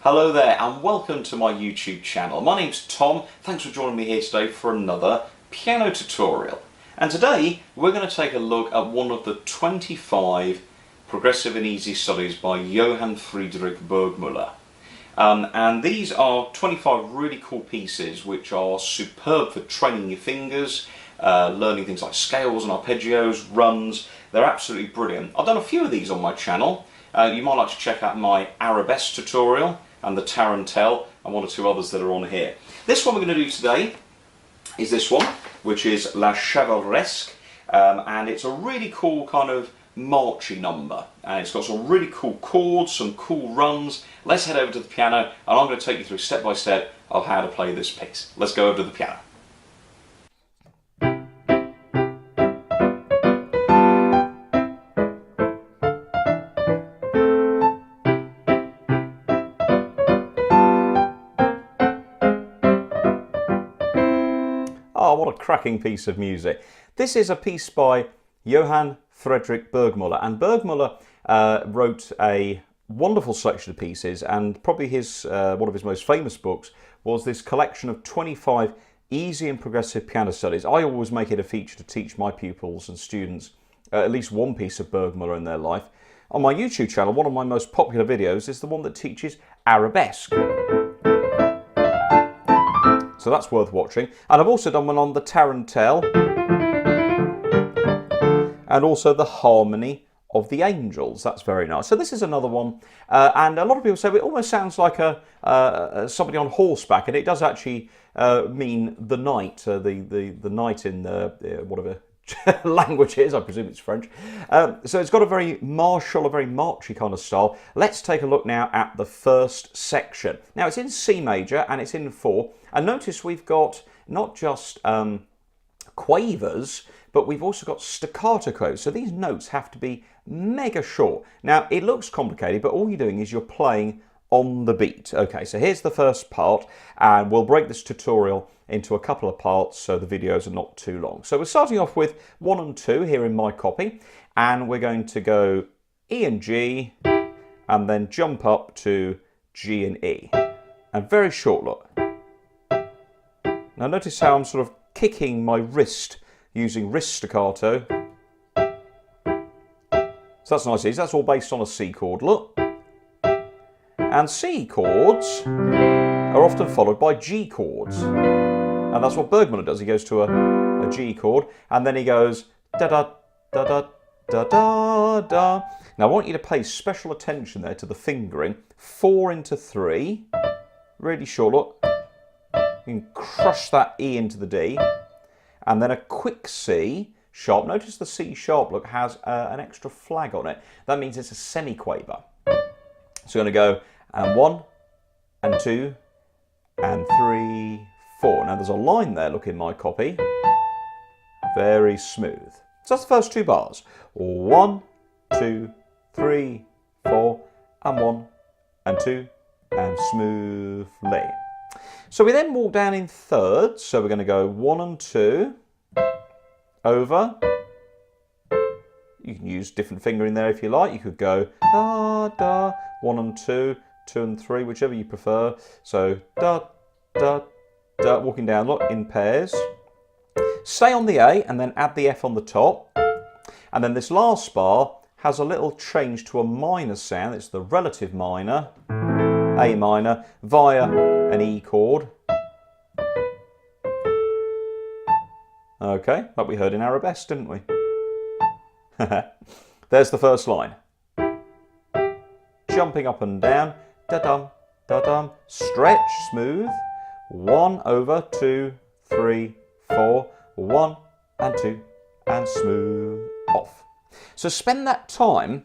Hello there and welcome to my YouTube channel. My name's Tom. Thanks for joining me here today for another piano tutorial. And today we're going to take a look at one of the 25 progressive and easy studies by Johann Friedrich Burgmuller. And these are 25 really cool pieces which are superb for training your fingers, learning things like scales and arpeggios, runs. They're absolutely brilliant. I've done a few of these on my channel. You might like to check out my Arabesque tutorial and the Tarantelle and one or two others that are on here. This one we're going to do today is this one, which is La Chevaleresque, and it's a really cool kind of marchy number, and it's got some really cool chords, some cool runs. Let's head over to the piano and I'm going to take you through step by step of how to play this piece. Let's go over to the piano. Oh, what a cracking piece of music. This is a piece by Johann Friedrich Burgmuller, and Burgmuller wrote a wonderful selection of pieces, and probably his one of his most famous books was this collection of 25 easy and progressive piano studies. I always make it a feature to teach my pupils and students at least one piece of Burgmuller in their life. On my YouTube channel, one of my most popular videos is the one that teaches Arabesque. So that's worth watching. And I've also done one on the Tarantelle and also the Harmony of the Angels. That's very nice. So this is another one. And a lot of people say it almost sounds like somebody on horseback, and it does actually mean the knight, the knight in whatever language it is. I presume it's French. So it's got a very martial, a very marchy kind of style. Let's take a look now at the first section. Now it's in C major and it's in 4. And notice we've got not just quavers, but we've also got staccato quavers. So these notes have to be mega short. Now it looks complicated, but all you're doing is you're playing on the beat. Okay, so here's the first part, and we'll break this tutorial into a couple of parts so the videos are not too long. So we're starting off with 1 and 2 here in my copy, and we're going to go E and G, and then jump up to G and E. And very short look. Now notice how I'm sort of kicking my wrist using wrist staccato. So that's nice easy. That's all based on a C chord. Look. And C chords are often followed by G chords. And that's what Burgmuller does. He goes to a G chord and then he goes da da da da da da da. Now I want you to pay special attention there to the fingering. 4 into 3. Really short look. You can crush that E into the D, and then a quick C sharp. Notice the C sharp look has an extra flag on it. That means it's a semi-quaver. So we're going to go and 1 and 2 and 3, 4. Now there's a line there, look in my copy. Very smooth. So that's the first 2 bars. 1, 2, 3, 4, and 1 and 2, and smoothly. So we then walk down in thirds, so we're going to go 1 and 2, over. You can use different fingering there if you like. You could go da, da, 1 and 2, 2 and 3, whichever you prefer. So da, da, da, walking down, look, in pairs. Stay on the A and then add the F on the top. And then this last bar has a little change to a minor sound. It's the relative minor, A minor, via an E chord. Okay, like we heard in Arabesque, didn't we? There's the first line. Jumping up and down, da-dum, da-dum, stretch, smooth. 1 over 2, 3, 4, 1 and 2, and smooth off. So spend that time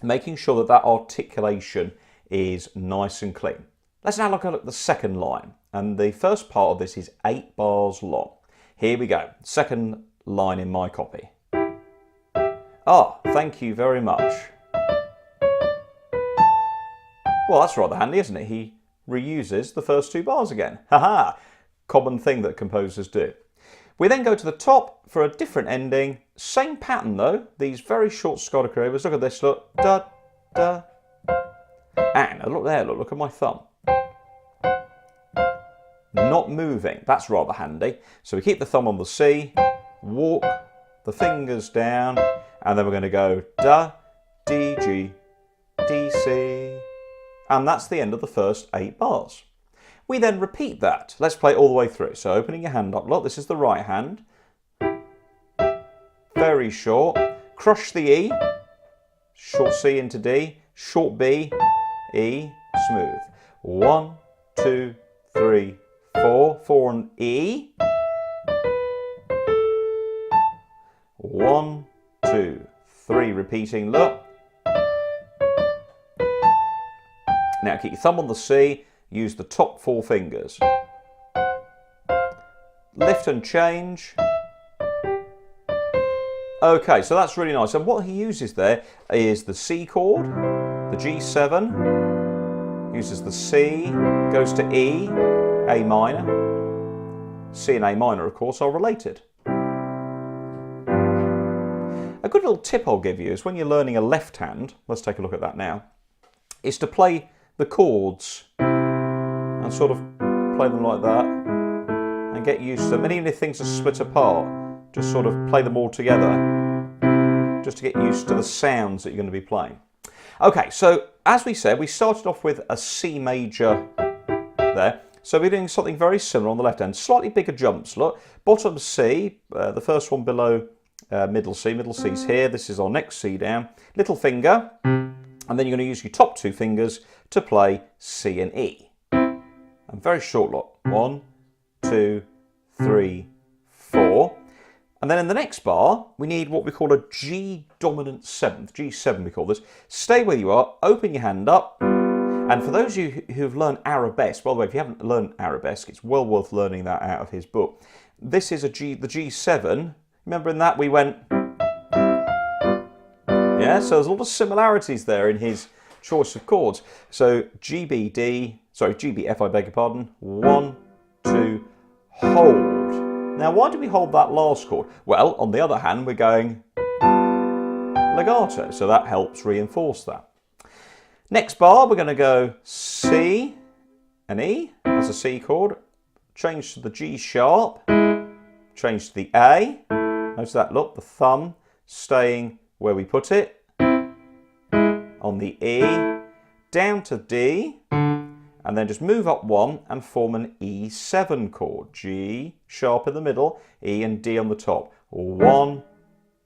making sure that that articulation is nice and clean. Let's now look at the second line, and the first part of this is 8 bars long. Here we go, second line in my copy. Ah, thank you very much. Well, that's rather handy, isn't it? He reuses the first 2 bars again. Haha, common thing that composers do. We then go to the top for a different ending. Same pattern though, these very short staccato quavers. Look at this, look. Da, da. And look there, look at my thumb. Not moving. That's rather handy. So we keep the thumb on the C, walk the fingers down, and then we're going to go da, D, G, D, C. And that's the end of the first 8 bars. We then repeat that. Let's play it all the way through. So opening your hand up, look, this is the right hand. Very short. Crush the E. Short C into D. Short B. E. Smooth. 1, 2, 3, 4. 4 on E. 1, 2, 3. Repeating, look. Now keep your thumb on the C. Use the top 4 fingers. Lift and change. Okay, so that's really nice. And what he uses there is the C chord, the G7, uses the C, goes to E, A minor. C and A minor, of course, are related. A good little tip I'll give you is when you're learning a left hand, let's take a look at that now, is to play the chords and sort of play them like that and get used to them. And even if things are split apart, just sort of play them all together just to get used to the sounds that you're going to be playing. Okay, so as we said, we started off with a C major there. So we're doing something very similar on the left hand. Slightly bigger jumps, look. Bottom C, the first one below middle C. Middle C's here. This is our next C down. Little finger. And then you're going to use your top 2 fingers to play C and E. And very short, look. 1, 2, 3, 4. And then in the next bar, we need what we call a G dominant 7th. G7 we call this. Stay where you are, open your hand up. And for those of you who've learned arabesque, by the way, if you haven't learned arabesque, it's well worth learning that out of his book. This is the G7. Remember in that we went... Yeah, so there's a lot of similarities there in his choice of chords. So GBF, I beg your pardon. 1, 2, hold. Now, why do we hold that last chord? Well, on the other hand, we're going legato, so that helps reinforce that. Next bar, we're going to go C and E. That's a C chord. Change to the G sharp. Change to the A. Notice that, look, the thumb staying where we put it. On the E. Down to D. And then just move up 1 and form an E7 chord. G sharp in the middle, E and D on the top. 1,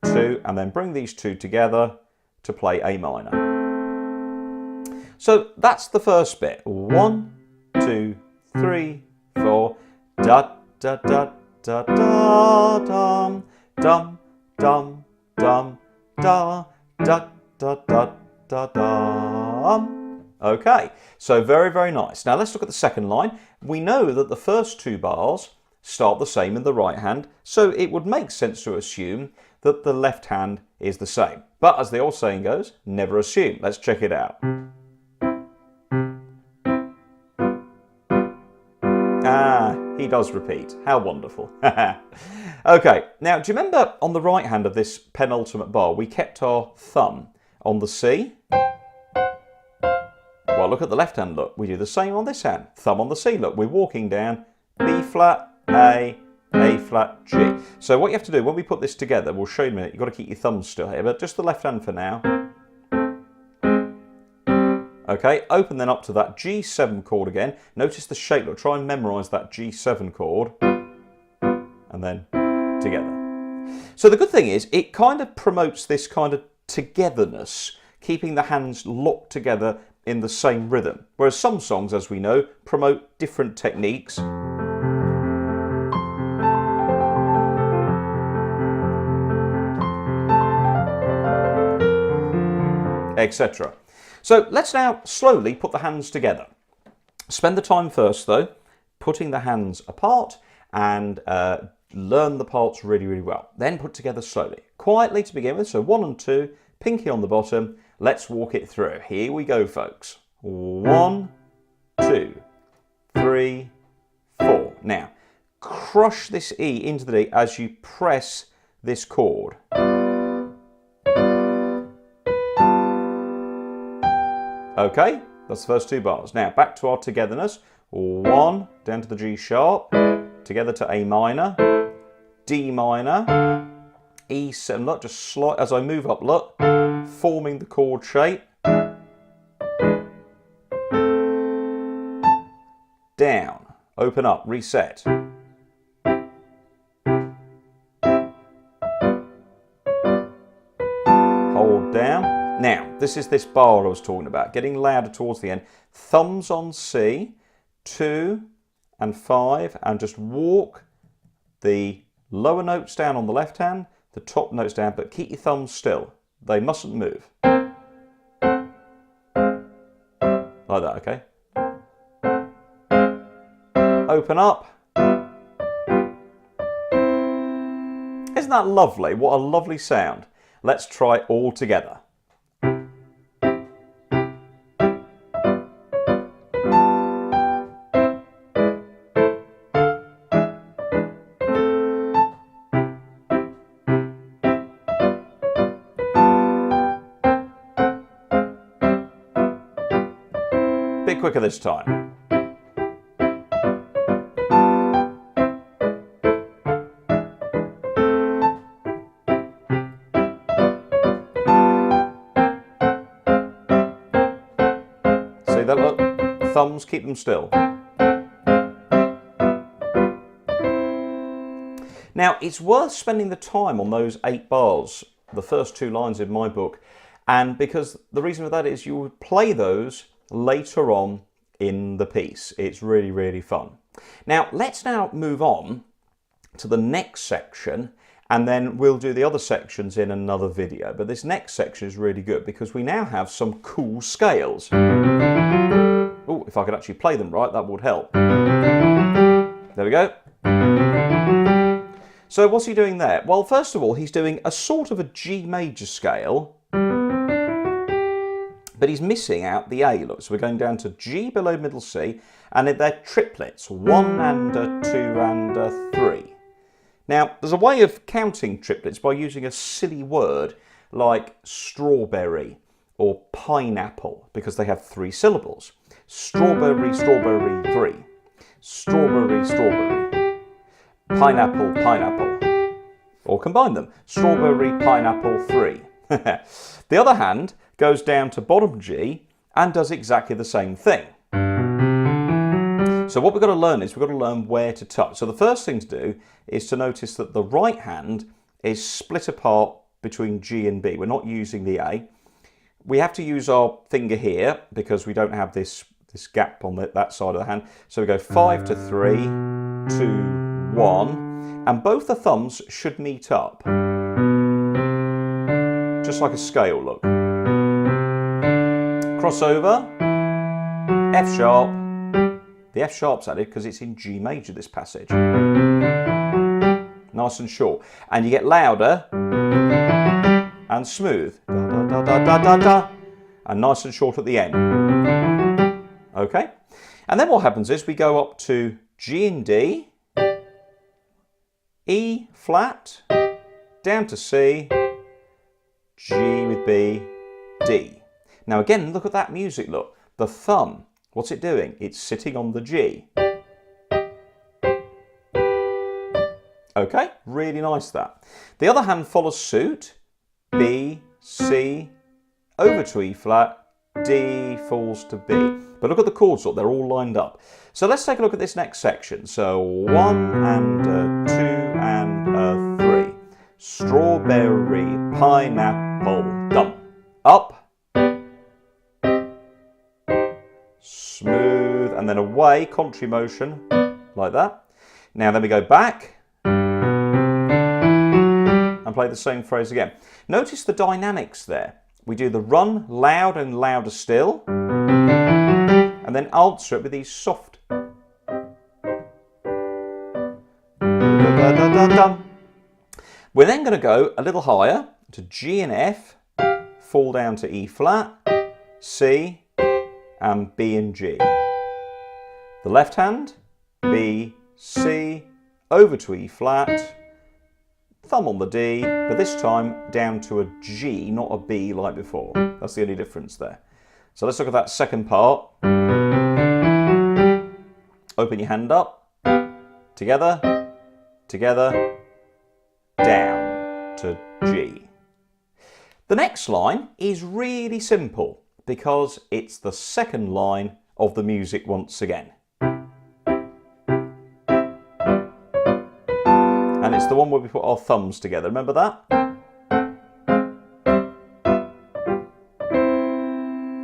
2, and then bring these 2 together to play A minor. So that's the first bit. 1, 2, 3, 4. Da da da da da dum dum dum dum da da da da da dum. Okay, so very, very nice. Now let's look at the second line. We know that the first 2 bars start the same in the right hand, so it would make sense to assume that the left hand is the same. But as the old saying goes, never assume. Let's check it out. Ah, he does repeat. How wonderful. Okay, now do you remember on the right hand of this penultimate bar, we kept our thumb on the C? Well, look at the left hand, look. We do the same on this hand. Thumb on the C, look. We're walking down B flat, A flat, G. So what you have to do, when we put this together, we'll show you in a minute, you've got to keep your thumbs still here, but just the left hand for now. Okay, open then up to that G7 chord again. Notice the shape, look. Try and memorise that G7 chord. And then together. So the good thing is, it kind of promotes this kind of togetherness, keeping the hands locked together in the same rhythm. Whereas some songs, as we know, promote different techniques. Etc. So let's now slowly put the hands together. Spend the time first, though, putting the hands apart and learn the parts really, really well. Then put together slowly. Quietly to begin with, so 1 and 2, pinky on the bottom. Let's walk it through. Here we go, folks. 1, 2, 3, 4. Now, crush this E into the D as you press this chord. Okay, That's the first 2 bars. Now, back to our togetherness. 1, down to the G sharp, together to A minor, D minor, E7, look, just slight, as I move up, look, forming the chord shape. Down, open up, reset. Hold down. Now, this is this bar I was talking about, getting louder towards the end. Thumbs on C, 2 and 5, and just walk the lower notes down on the left hand, the top notes down, but keep your thumbs still. They mustn't move. Like that, okay? Open up. Isn't that lovely? What a lovely sound. Let's try it all together. Bit quicker this time. See that, look? Thumbs, keep them still. Now, it's worth spending the time on those 8 bars, the first 2 lines in my book, and because the reason for that is you would play those later on in the piece. It's really, really fun. Now, let's now move on to the next section, and then we'll do the other sections in another video. But this next section is really good because we now have some cool scales. Oh, if I could actually play them right, that would help. There we go. So what's he doing there? Well, first of all, he's doing a sort of a G major scale, but he's missing out the A. Look, so we're going down to G below middle C, and they're triplets, 1 and a 2 and a 3. Now, there's a way of counting triplets by using a silly word like strawberry or pineapple, because they have 3 syllables. Strawberry, strawberry, 3. Strawberry, strawberry. Pineapple, pineapple. Or combine them. Strawberry, pineapple, 3. The other hand goes down to bottom G and does exactly the same thing. So what we've got to learn is we've got to learn where to touch. So the first thing to do is to notice that the right hand is split apart between G and B. We're not using the A. We have to use our finger here because we don't have this gap on that side of the hand. So we go 5 to 3, 2, 1, and both the thumbs should meet up. Just like a scale, look. Crossover, F sharp. The F sharp's added because it's in G major, this passage. Nice and short. And you get louder and smooth. Da, da, da, da, da, da, da. And nice and short at the end. Okay? And then what happens is we go up to G and D, E flat, down to C, G with B, D. Now again, look at that music, look. The thumb, what's it doing? It's sitting on the G. Okay, really nice that. The other hand follows suit. B, C, over to E flat, D falls to B. But look at the chords, look, they're all lined up. So let's take a look at this next section. So 1 and a 2 and a 3. Strawberry, pineapple, dum. Up. Smooth, and then away, contrary motion, like that. Now then we go back and play the same phrase again. Notice the dynamics there. We do the run loud and louder still, and then answer it with these soft. We're then going to go a little higher to G and F, fall down to E flat, C, and B and G. The left hand, B, C, over to E flat, thumb on the D, but this time down to a G, not a B like before. That's the only difference there. So let's look at that second part. Open your hand up, together, together, down to G. The next line is really simple because it's the second line of the music once again. And it's the one where we put our thumbs together, remember that?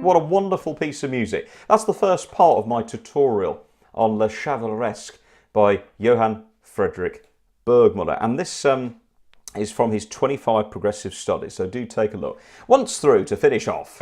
What a wonderful piece of music. That's the first part of my tutorial on Le Chevaleresque by Johann Friedrich Burgmuller. And this is from his 25 progressive studies, so do take a look. Once through to finish off.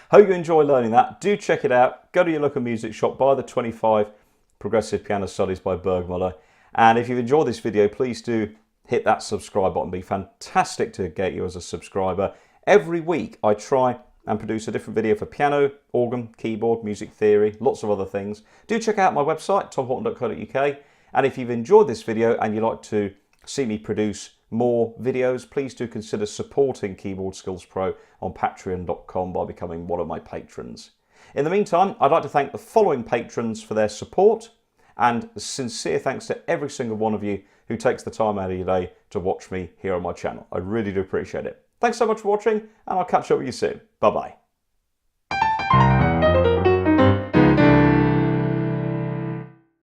Hope you enjoy learning that. Do check it out. Go to your local music shop, buy the 25 Progressive Piano Studies by Burgmuller. And if you've enjoyed this video, please do hit that subscribe button. It'd be fantastic to get you as a subscriber. Every week I try and produce a different video for piano, organ, keyboard, music theory, lots of other things. Do check out my website, tomhorton.co.uk. And if you've enjoyed this video and you'd like to see me produce more videos, please do consider supporting Keyboard Skills Pro on patreon.com by becoming one of my patrons. In the meantime, I'd like to thank the following patrons for their support, and a sincere thanks to every single one of you who takes the time out of your day to watch me here on my channel. I really do appreciate it. Thanks so much for watching, and I'll catch up with you soon. Bye-bye.